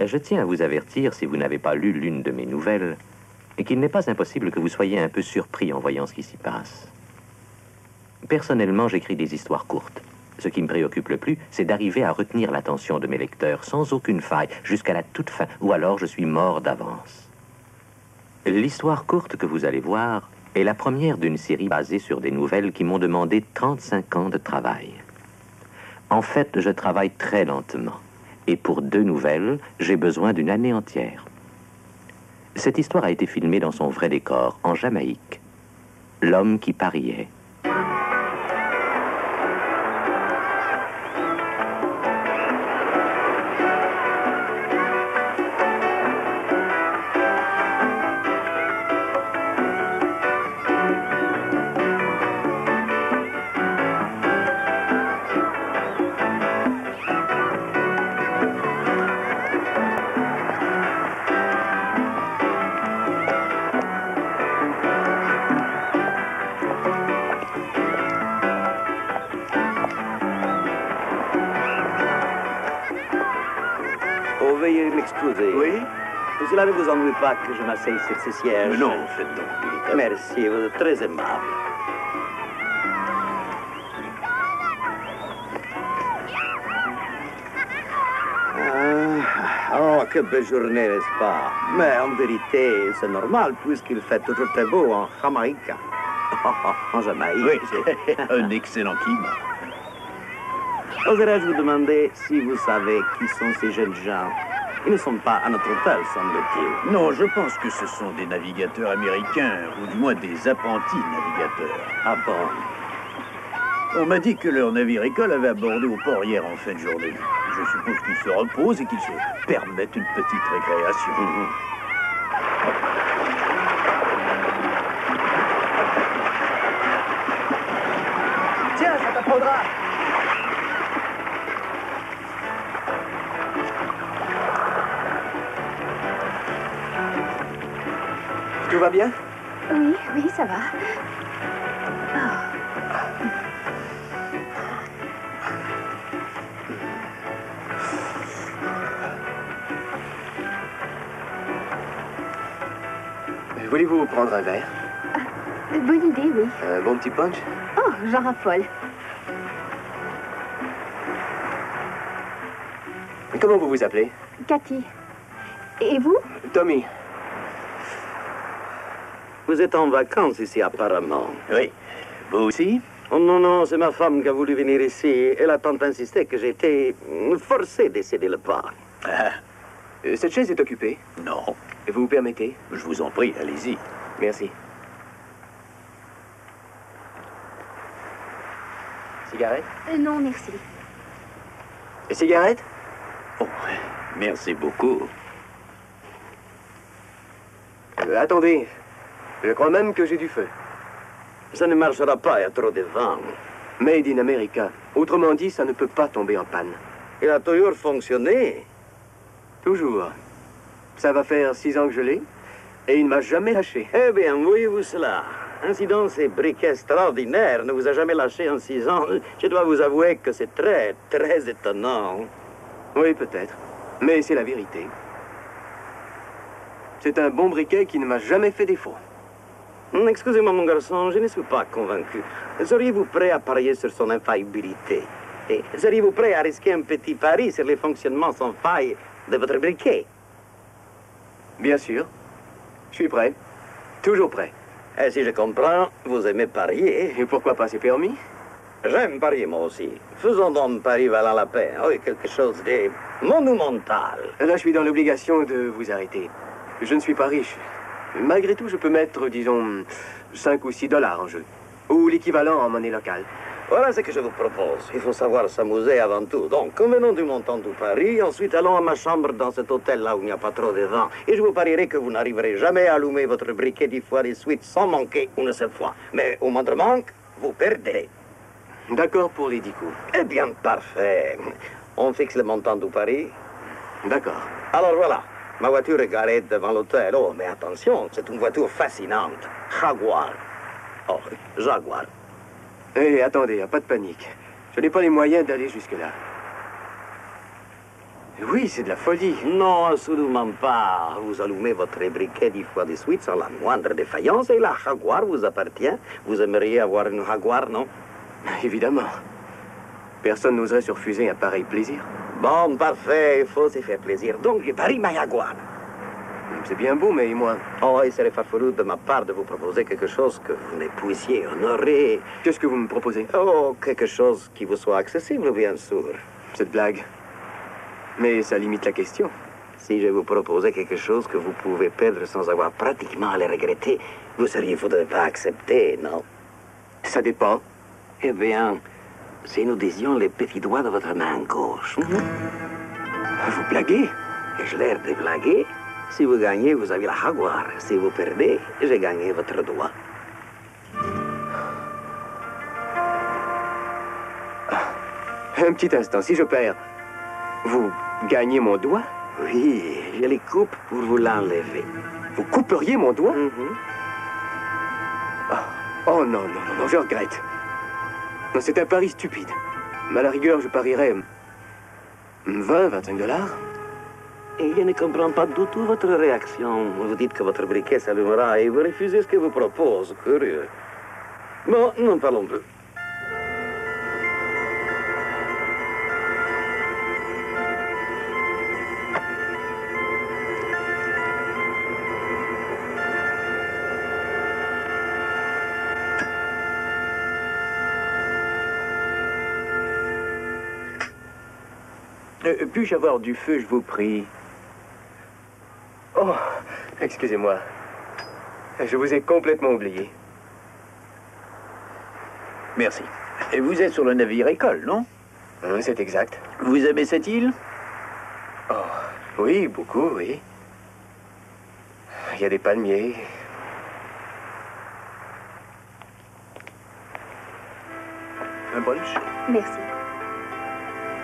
Je tiens à vous avertir, si vous n'avez pas lu l'une de mes nouvelles, qu'il n'est pas impossible que vous soyez un peu surpris en voyant ce qui s'y passe. Personnellement, j'écris des histoires courtes. Ce qui me préoccupe le plus, c'est d'arriver à retenir l'attention de mes lecteurs sans aucune faille, jusqu'à la toute fin, ou alors je suis mort d'avance. L'histoire courte que vous allez voir est la première d'une série basée sur des nouvelles qui m'ont demandé 35 ans de travail. En fait, je travaille très lentement, et pour 2 nouvelles, j'ai besoin d'une année entière. Cette histoire a été filmée dans son vrai décor, en Jamaïque. L'homme qui pariait. Veuillez m'excuser. Oui? Cela ne vous ennuie pas que je m'asseye sur ce siège? Non, faites donc, militaire. Merci, vous êtes très aimable. Oh, que belle journée, n'est-ce pas? Mais en vérité, c'est normal puisqu'il fait toujours très beau en Jamaïque. En Jamaïque. Oui, c'est un excellent climat. Oserais-je vous demander si vous savez qui sont ces jeunes gens? Ils ne sont pas à notre hôtel, semble-t-il. Non, je pense que ce sont des navigateurs américains, ou du moins des apprentis navigateurs. Ah bon? On m'a dit que leur navire école avait abordé au port hier en fin de journée. Je suppose qu'ils se reposent et qu'ils se permettent une petite récréation. Tiens, ça t'apprendra. Tout va bien? Oui, oui, ça va. Voulez-vous prendre un verre? Bonne idée, oui. Un bon petit punch? Oh, j'en raffole. Comment vous vous appelez? Cathy. Et vous? Tommy. Vous êtes en vacances ici, apparemment. Oui. Vous aussi? Oh non, non, c'est ma femme qui a voulu venir ici. Elle a tant insisté que j'ai été forcé de céder le pas. Ah, Cette chaise est occupée. non. Vous permettez? Je vous en prie, allez-y. Merci. Cigarette? Non, merci. Cigarette? Oh, merci beaucoup. Attendez. Je crois même que j'ai du feu. Ça ne marchera pas, il y a trop de vent. Made in America. Autrement dit, ça ne peut pas tomber en panne. Il a toujours fonctionné. Toujours. Ça va faire 6 ans que je l'ai, et il ne m'a jamais lâché. Eh bien, voyez-vous cela? Ainsi donc, ces briquets extraordinaires ne vous a jamais lâché en 6 ans. Je dois vous avouer que c'est très, très étonnant. Oui, peut-être. Mais c'est la vérité. C'est un bon briquet qui ne m'a jamais fait défaut. Excusez-moi, mon garçon, je ne suis pas convaincu. Seriez-vous prêt à parier sur son infaillibilité? Et seriez-vous prêt à risquer un petit pari sur le fonctionnement sans faille de votre briquet? Bien sûr. Je suis prêt. Toujours prêt. Et si je comprends, vous aimez parier. Et pourquoi pas, c'est permis? J'aime parier, moi aussi. Faisons donc un pari valant la peine. Oui, quelque chose de monumental. Là, je suis dans l'obligation de vous arrêter. Je ne suis pas riche. Malgré tout, je peux mettre, disons, 5 ou 6 dollars en jeu. Ou l'équivalent en monnaie locale. Voilà ce que je vous propose. Il faut savoir s'amuser avant tout. Donc, convenons du montant du pari. Ensuite, allons à ma chambre dans cet hôtel-là où il n'y a pas trop de vent. Et je vous parierai que vous n'arriverez jamais à allumer votre briquet 10 fois de suite sans manquer une seule fois. Mais au moindre manque, vous perdrez. D'accord pour les 10 coups. Eh bien, parfait. On fixe le montant du pari. D'accord. Alors voilà. Ma voiture est garée devant l'hôtel. Oh, mais attention, c'est une voiture fascinante. Jaguar. Oh, Jaguar. Hé, attendez, pas de panique. Je n'ai pas les moyens d'aller jusque-là. Oui, c'est de la folie. Non, absolument pas. Vous allumez votre briquet 10 fois de suite sans la moindre défaillance et la Jaguar vous appartient. Vous aimeriez avoir une Jaguar, non? Évidemment. Personne n'oserait se refuser un pareil plaisir. Bon, parfait, il faut se faire plaisir. Donc, je parie ma Jaguar. C'est bien beau, mais moi... Oh, il serait farfelu de ma part de vous proposer quelque chose que vous ne puissiez honorer. Qu'est-ce que vous me proposez? Oh, quelque chose qui vous soit accessible, bien sûr. Cette blague. Mais ça limite la question. Si je vous proposais quelque chose que vous pouvez perdre sans avoir pratiquement à le regretter, vous seriez fou de ne pas accepter, non? Ça dépend. Eh bien, si nous disions les petits doigts de votre main gauche. Vous blaguez? Ai-je l'air de blaguer? Si vous gagnez, vous avez la Jaguar. Si vous perdez, j'ai gagné votre doigt. Un petit instant, si je perds, vous gagnez mon doigt? Oui, je les coupe pour vous l'enlever. Vous couperiez mon doigt? Oh non, non, non, non, je regrette. Non, c'est un pari stupide. Mais à la rigueur, je parierais 20, 25 $. Et je ne comprends pas du tout votre réaction. Vous dites que votre briquet s'allumera et vous refusez ce que vous propose. Curieux. Bon, n'en parlons plus. Puis-je avoir du feu, je vous prie? Oh, excusez-moi. Je vous ai complètement oublié. Merci. Et vous êtes sur le navire École, non? C'est exact. Vous aimez cette île? Oh, oui, beaucoup, oui. Il y a des palmiers. Un punch? Merci.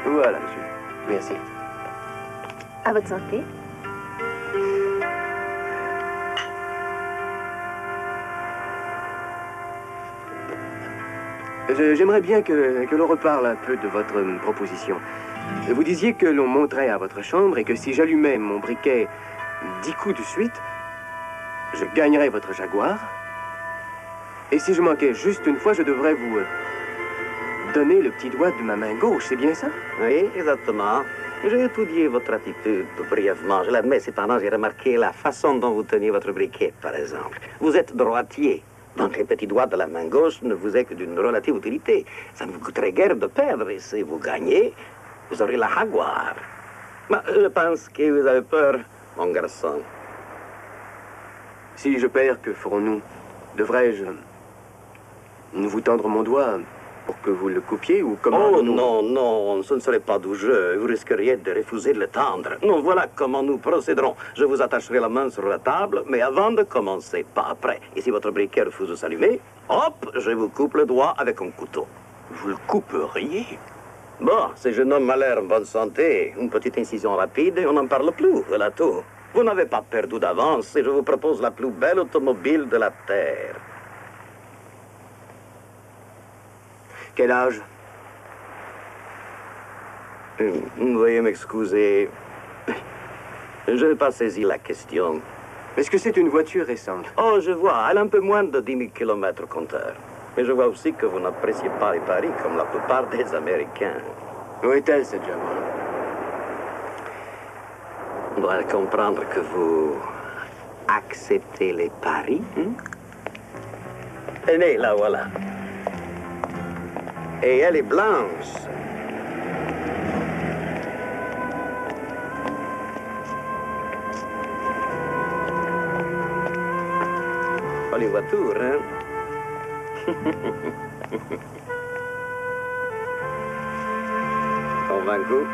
Voilà, monsieur. Merci. À votre santé. J'aimerais bien que l'on reparle un peu de votre proposition. Vous disiez que l'on monterait à votre chambre et que si j'allumais mon briquet 10 coups de suite, je gagnerais votre Jaguar. Et si je manquais juste une fois, je devrais vous donner le petit doigt de ma main gauche. C'est bien ça? Oui, exactement. J'ai étudié votre attitude brièvement. Je l'admets, cependant, j'ai remarqué la façon dont vous teniez votre briquet, par exemple. Vous êtes droitier. Donc, les petits doigts de la main gauche ne vous est que d'une relative utilité. Ça ne vous coûterait guère de perdre. Et si vous gagnez, vous aurez la Jaguar. Mais je pense que vous avez peur, mon garçon. Si je perds, que ferons-nous? Devrais-je vous tendre mon doigt pour que vous le coupiez ou comment? Oh non, non, ce ne serait pas du jeu. Vous risqueriez de refuser de le tendre. Non, voilà comment nous procéderons. Je vous attacherai la main sur la table, mais avant de commencer, pas après. Et si votre briquet refuse de s'allumer, hop, je vous coupe le doigt avec un couteau. Vous le couperiez? Bon, ce jeune homme a l'air en bonne santé. Une petite incision rapide et on n'en parle plus. Voilà tout. Vous n'avez pas perdu d'avance et je vous propose la plus belle automobile de la Terre. Quel âge? Veuillez m'excuser. Je n'ai pas saisi la question. Est-ce que c'est une voiture récente? Oh, je vois. Elle a un peu moins de 10 000 km compteur. Mais je vois aussi que vous n'appréciez pas les paris comme la plupart des Américains. Où est-elle, cette Jaguar? On doit comprendre que vous acceptez les paris. Tenez, la voilà. Et elle est blanche. Jolie voiture, hein? Convaincu?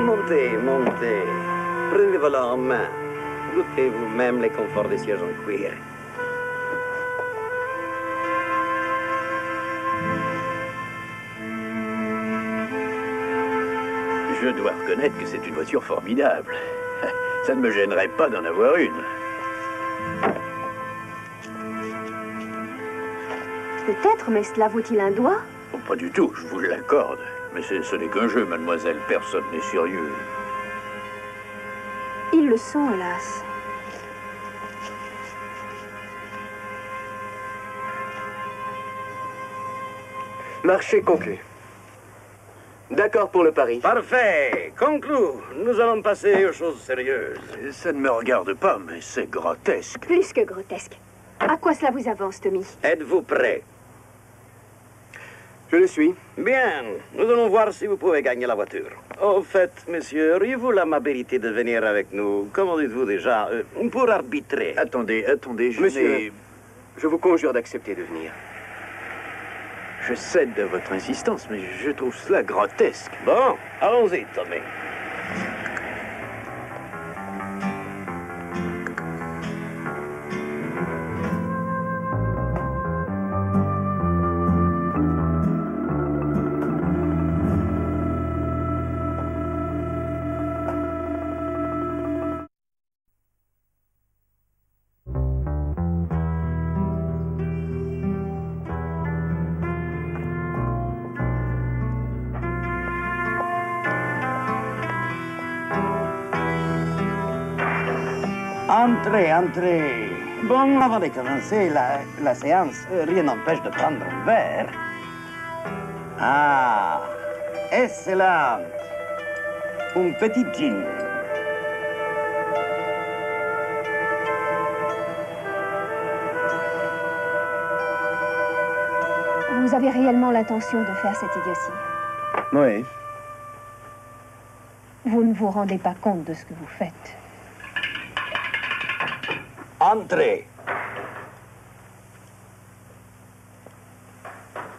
Montez, montez. Prenez le volant en main. Goûtez vous-même les conforts des sièges en cuir. Je dois reconnaître que c'est une voiture formidable. Ça ne me gênerait pas d'en avoir une. Peut-être, mais cela vaut-il un doigt? Oh, pas du tout, je vous l'accorde. Mais ce n'est qu'un jeu, mademoiselle. Personne n'est sérieux. Ils le sont, hélas. Marché conclu. D'accord pour le pari. Parfait. Conclu. Nous allons passer aux choses sérieuses. Ça ne me regarde pas, mais c'est grotesque. Plus que grotesque. À quoi cela vous avance, Tommy? Êtes-vous prêt? Je le suis. Bien. Nous allons voir si vous pouvez gagner la voiture. Au fait, monsieur, auriez-vous l'amabilité de venir avec nous, comment dites-vous déjà, pour arbitrer? Attendez, je Monsieur, n'ai... je vous conjure d'accepter de venir. Je cède à votre insistance, mais je trouve cela grotesque. Bon, allons-y, Tommy. Entrez, entrez. Bon, avant de commencer la séance, rien n'empêche de prendre un verre. Ah, excellent. Un petit gin. Vous avez réellement l'intention de faire cette idiotie? Oui. Vous ne vous rendez pas compte de ce que vous faites. Entrez.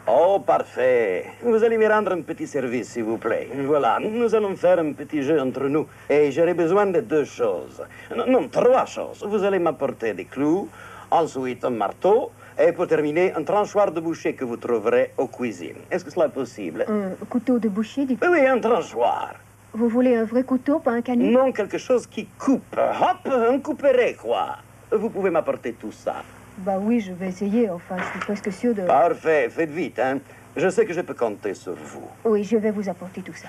Oh, parfait. Vous allez me rendre un petit service, s'il vous plaît. Voilà, nous allons faire un petit jeu entre nous. Et j'aurai besoin de deux choses. Non, trois choses. Vous allez m'apporter des clous, ensuite un marteau, et pour terminer, un tranchoir de boucher que vous trouverez aux cuisines. Est-ce que cela est possible? Un couteau de boucher, du... Oui, un tranchoir. Vous voulez un vrai couteau, pas un canut? Non, quelque chose qui coupe. Hop, un couperet, quoi. Vous pouvez m'apporter tout ça. Bah oui, je vais essayer. Enfin, je suis presque sûre de... Parfait, faites vite, hein. Je sais que je peux compter sur vous. Oui, je vais vous apporter tout ça.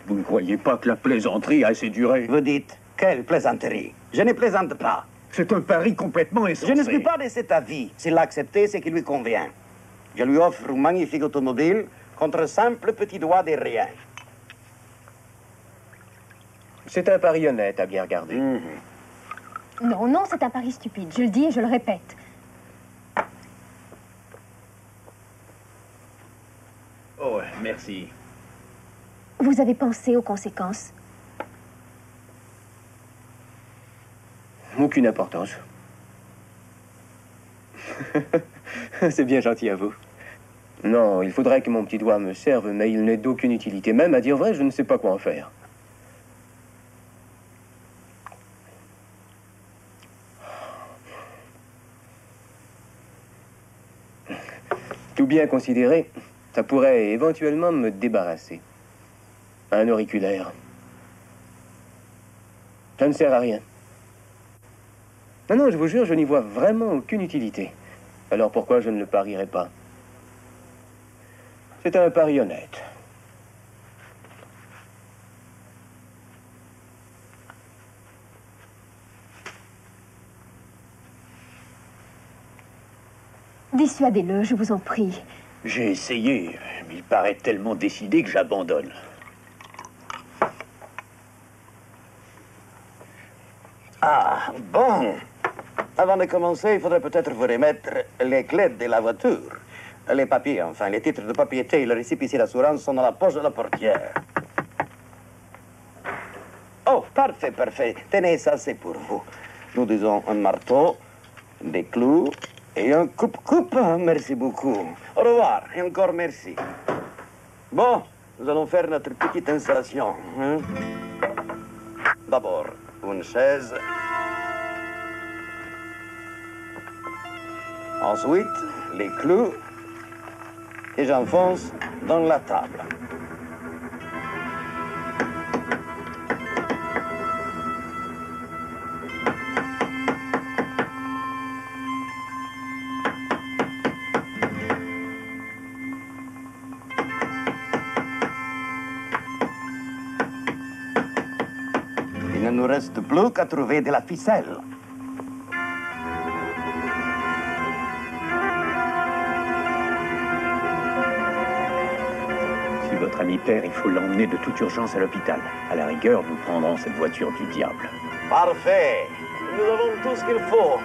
Vous ne croyez pas que la plaisanterie a assez duré? Vous dites, quelle plaisanterie. Je ne plaisante pas. C'est un pari complètement Je insensé. ne suis pas de cet avis. S'il l'a accepté, c'est qui lui convient. Je lui offre une magnifique automobile contre un simple petit doigt de rien. C'est un pari honnête, à bien regarder. Non, non, c'est un pari stupide. Je le dis et je le répète. Oh, merci. Vous avez pensé aux conséquences? Aucune importance. C'est bien gentil à vous. Non, il faudrait que mon petit doigt me serve, mais il n'est d'aucune utilité. Même, à dire vrai, je ne sais pas quoi en faire. Tout bien considéré, ça pourrait éventuellement me débarrasser. Un auriculaire. Ça ne sert à rien. Non, non, je vous jure, je n'y vois vraiment aucune utilité. Alors pourquoi je ne le parierais pas? C'est un pari honnête. Dissuadez-le, je vous en prie. J'ai essayé, mais il paraît tellement décidé que j'abandonne. Ah, bon. Avant de commencer, il faudrait peut-être vous remettre les clés de la voiture. Les papiers, enfin, les titres de propriété et le récépissé d'assurance sont dans la poche de la portière. Oh, parfait, parfait. Tenez, ça, c'est pour vous. Nous disons un marteau, des clous et un coupe-coupe. Merci beaucoup. Au revoir et encore merci. Bon, nous allons faire notre petite installation. Hein? D'abord, une chaise. Ensuite, les clous. Et j'enfonce dans la table. nous reste plus qu'à trouver de la ficelle. Si votre ami perd, il faut l'emmener de toute urgence à l'hôpital. À la rigueur, nous prendrons cette voiture du diable. Parfait. Nous avons tout ce qu'il faut.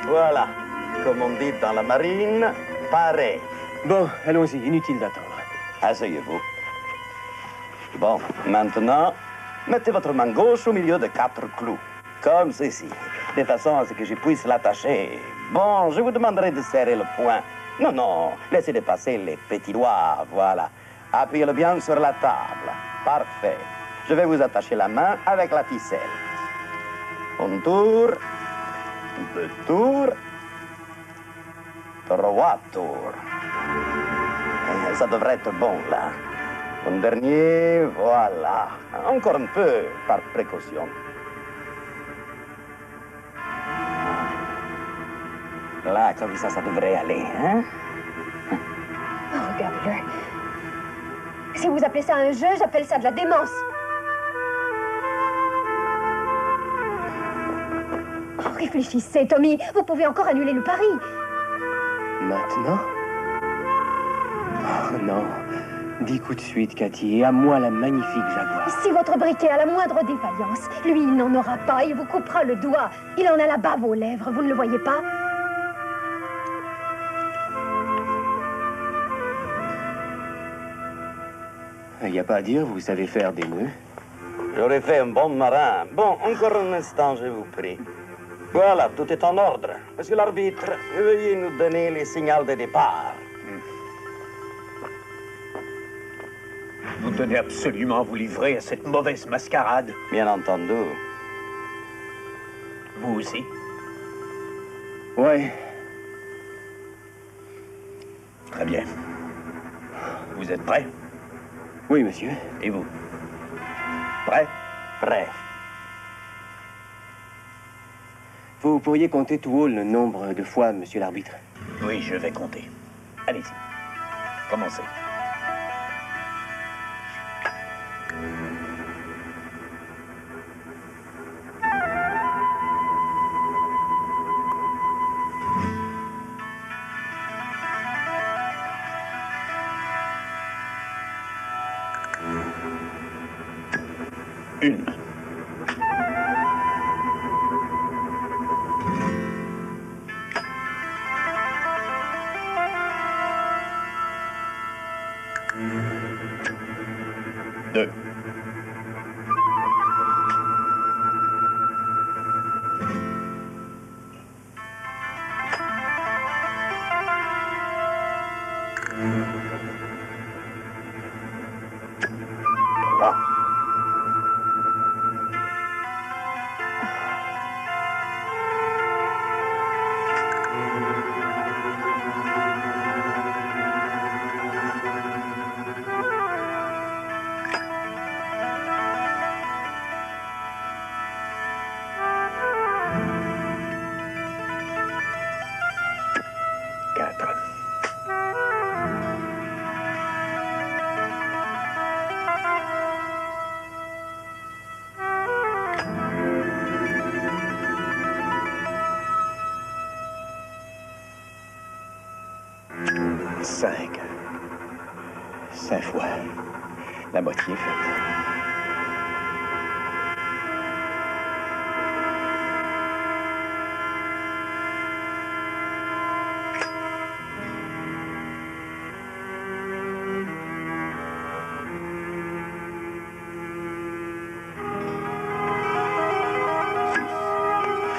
Voilà. Comme on dit dans la marine, pareil. Bon, allons-y, inutile d'attendre. Asseyez-vous. Bon, maintenant, mettez votre main gauche au milieu de 4 clous. Comme ceci. De façon à ce que je puisse l'attacher. Bon, je vous demanderai de serrer le poing. Non, non, laissez dépasser les petits doigts, voilà. Appuyez-le bien sur la table. Parfait. Je vais vous attacher la main avec la ficelle. Un tour, 2 tours, 3 tours. Ça devrait être bon, là. Un dernier, voilà. Encore un peu, par précaution. Là, comme ça devrait aller, hein? Oh, regardez-le. Si vous appelez ça un jeu, j'appelle ça de la démence. Oh, réfléchissez, Tommy. Vous pouvez encore annuler le pari. Maintenant? Oh non. Dis coup de suite, Cathy, et à moi la magnifique Jaguar. Si votre briquet a la moindre défaillance, lui, il n'en aura pas. Il vous coupera le doigt. Il en a la bave aux lèvres. Vous ne le voyez pas? Il n'y a pas à dire, vous savez faire des nœuds. J'aurais fait un bon marin. Bon, encore un instant, je vous prie. Voilà, tout est en ordre. Monsieur l'arbitre, veuillez nous donner les signaux de départ. Vous tenez absolument à vous livrer à cette mauvaise mascarade. Bien entendu. Vous aussi. Ouais. Très bien. Vous êtes prêts? Oui, monsieur. Et vous? Prêts? Prêt. Vous pourriez compter tout haut le nombre de fois, monsieur l'arbitre. Oui, je vais compter. Allez-y. Commencez. Une. Deux. Trois. Quatre. Cinq. 5 fois. La moitié est faite.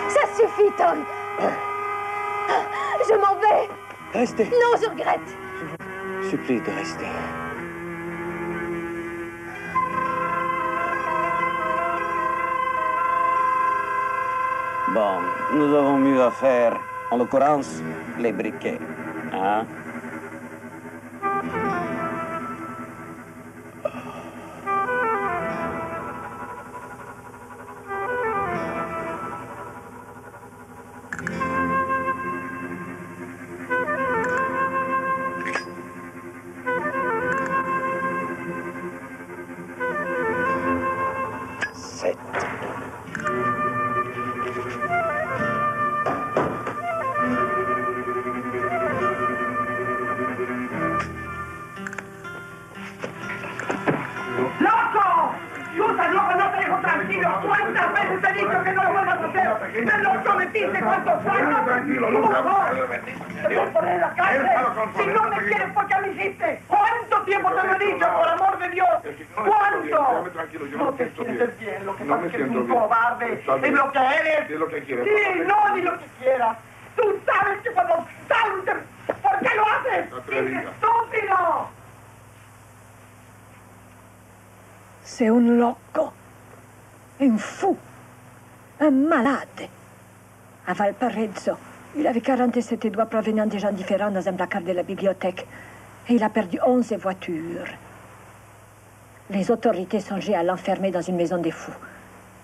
Ça suffit, Tom. Je m'en vais. Restez. Non, je regrette. Je vous supplie de rester. Bon, nous avons mieux à faire. En l'occurrence, les briquets. Hein? Sept. Allora no te dejo tranquilo. ¿Cuántas veces te he dicho que no lo vuelvas a hacer? ¡Me lo prometiste! ¿Cuánto fue? Tranquilo, ¡Por favor! ¡Te voy a poner en la cárcel! Si no me quieres, ¿por qué lo hiciste? ¿Cuánto tiempo te lo he dicho, por amor de Dios? ¿Cuánto? No te sientes bien. Lo que pasa es que eres un cobarde. Es lo que eres. ¿Qué es lo que quieres? Sí, no, ni lo que quieras. Tú sabes que cuando saltes... ¿Por qué lo haces? ¡Es estúpido! C'est un loco, un fou, un malade. À Valparaiso, il avait 47 doigts provenant de gens différents dans un placard de la bibliothèque. Et il a perdu 11 voitures. Les autorités songeaient à l'enfermer dans une maison des fous.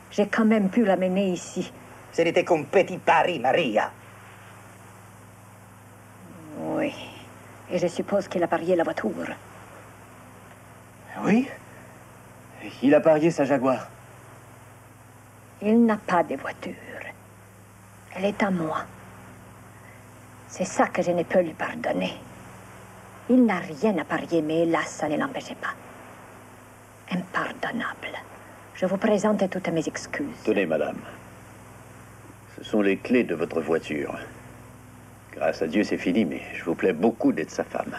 J'ai quand même pu l'amener ici. Ce n'était qu'un petit pari, Maria. Oui. Et je suppose qu'il a parié la voiture. Oui? Il a parié sa Jaguar. Il n'a pas de voiture. Elle est à moi. C'est ça que je ne peux lui pardonner. Il n'a rien à parier, mais hélas, ça ne l'empêchait pas. Impardonnable. Je vous présente toutes mes excuses. Tenez, madame. Ce sont les clés de votre voiture. Grâce à Dieu, c'est fini, mais je vous plais beaucoup d'être sa femme.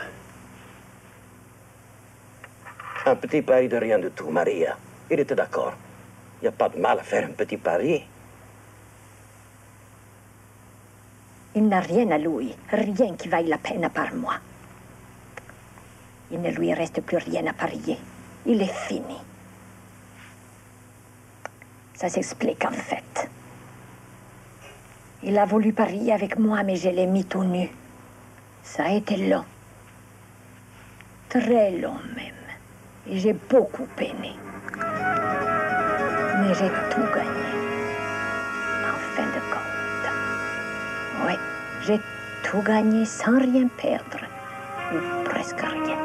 Un petit pari de rien du tout, Maria. Il était d'accord. Il n'y a pas de mal à faire un petit pari. Il n'a rien à lui, rien qui vaille la peine à part moi. Il ne lui reste plus rien à parier. Il est fini. Ça s'explique en fait. Il a voulu parier avec moi, mais je l'ai mis tout nu. Ça a été long. Très long même. Et j'ai beaucoup peiné. Mais j'ai tout gagné. En fin de compte. Oui, j'ai tout gagné sans rien perdre. Ou presque rien.